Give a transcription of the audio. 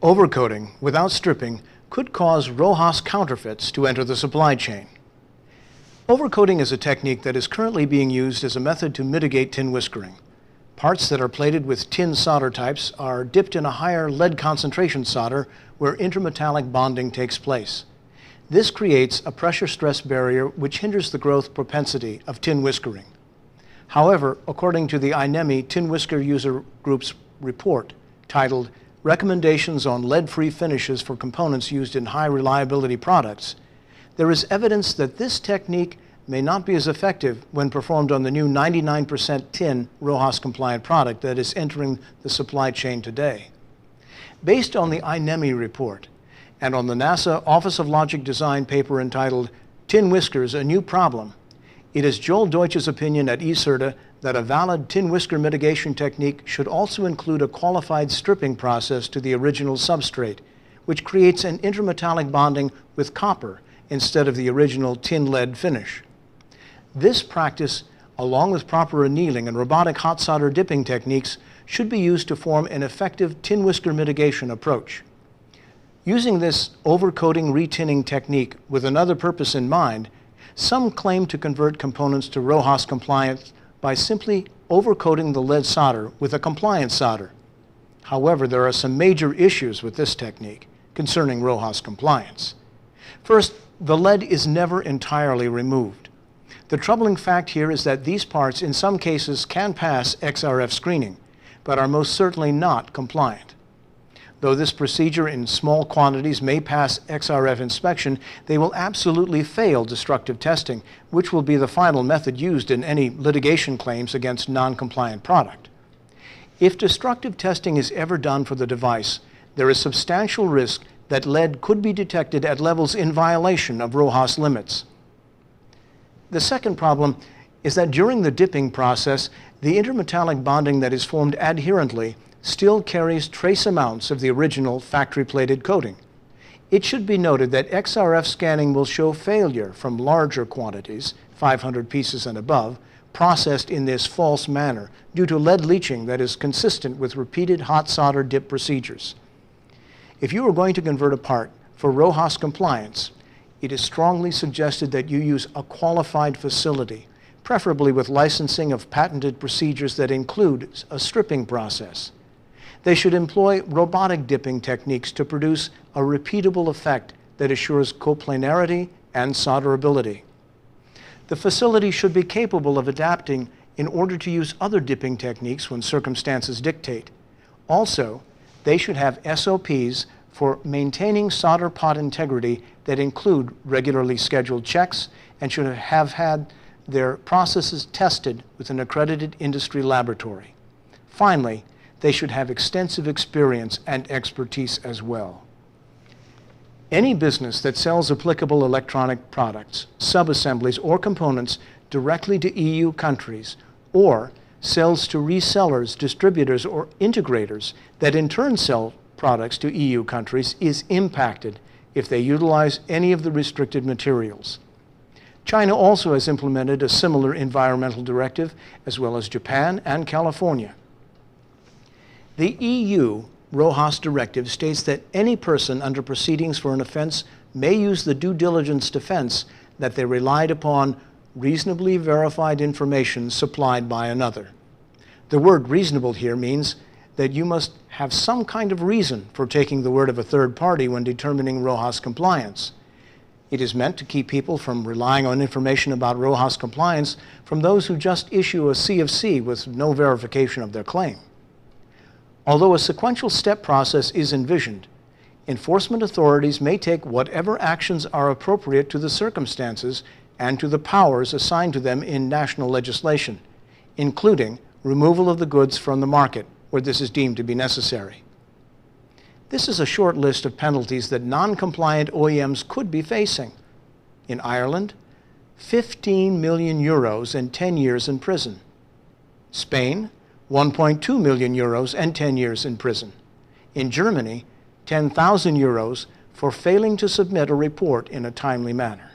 Overcoating without stripping could cause RoHS counterfeits to enter the supply chain. Overcoating is a technique that is currently being used as a method to mitigate tin whiskering. Parts that are plated with tin solder types are dipped in a higher lead concentration solder where intermetallic bonding takes place. This creates a pressure stress barrier which hinders the growth propensity of tin whiskering. However, according to the INEMI Tin Whisker User Group's report titled Recommendations on Lead-Free Finishes for Components Used in High Reliability Products, there is evidence that this technique may not be as effective when performed on the new 99% tin RoHS compliant product that is entering the supply chain today. Based on the INEMI report and on the NASA Office of Logic Design paper entitled Tin Whiskers, a New Problem, it is Joel Deutsch's opinion at eCerta that a valid tin whisker mitigation technique should also include a qualified stripping process to the original substrate, which creates an intermetallic bonding with copper instead of the original tin-lead finish. This practice, along with proper annealing and robotic hot solder dipping techniques, should be used to form an effective tin whisker mitigation approach. Using this overcoating retinning technique with another purpose in mind, some claim to convert components to RoHS compliance by simply overcoating the lead solder with a compliant solder. However, there are some major issues with this technique concerning RoHS compliance. First, the lead is never entirely removed. The troubling fact here is that these parts in some cases can pass XRF screening, but are most certainly not compliant. Though this procedure in small quantities may pass XRF inspection, they will absolutely fail destructive testing, which will be the final method used in any litigation claims against non-compliant product. If destructive testing is ever done for the device, there is substantial risk that lead could be detected at levels in violation of RoHS limits. The second problem is that during the dipping process, the intermetallic bonding that is formed adherently still carries trace amounts of the original factory-plated coating. It should be noted that XRF scanning will show failure from larger quantities, 500 pieces and above, processed in this false manner due to lead leaching that is consistent with repeated hot solder dip procedures. If you are going to convert a part for RoHS compliance, it is strongly suggested that you use a qualified facility, preferably with licensing of patented procedures that include a stripping process. They should employ robotic dipping techniques to produce a repeatable effect that assures coplanarity and solderability. The facility should be capable of adapting in order to use other dipping techniques when circumstances dictate. Also, they should have SOPs for maintaining solder pot integrity that include regularly scheduled checks and should have had their processes tested with an accredited industry laboratory. Finally, they should have extensive experience and expertise as well. Any business that sells applicable electronic products, subassemblies, or components directly to EU countries, or sells to resellers, distributors, or integrators that in turn sell products to EU countries is impacted if they utilize any of the restricted materials. China also has implemented a similar environmental directive, as well as Japan and California. The EU RoHS directive states that any person under proceedings for an offense may use the due diligence defense that they relied upon reasonably verified information supplied by another. The word reasonable here means that you must have some kind of reason for taking the word of a third party when determining RoHS compliance. It is meant to keep people from relying on information about RoHS compliance from those who just issue a CFC with no verification of their claim. Although a sequential step process is envisioned, enforcement authorities may take whatever actions are appropriate to the circumstances and to the powers assigned to them in national legislation, including removal of the goods from the market where this is deemed to be necessary. This is a short list of penalties that non-compliant OEMs could be facing. In Ireland, 15 million euros and 10 years in prison. Spain, 1.2 million euros and 10 years in prison. In Germany, 10,000 euros for failing to submit a report in a timely manner.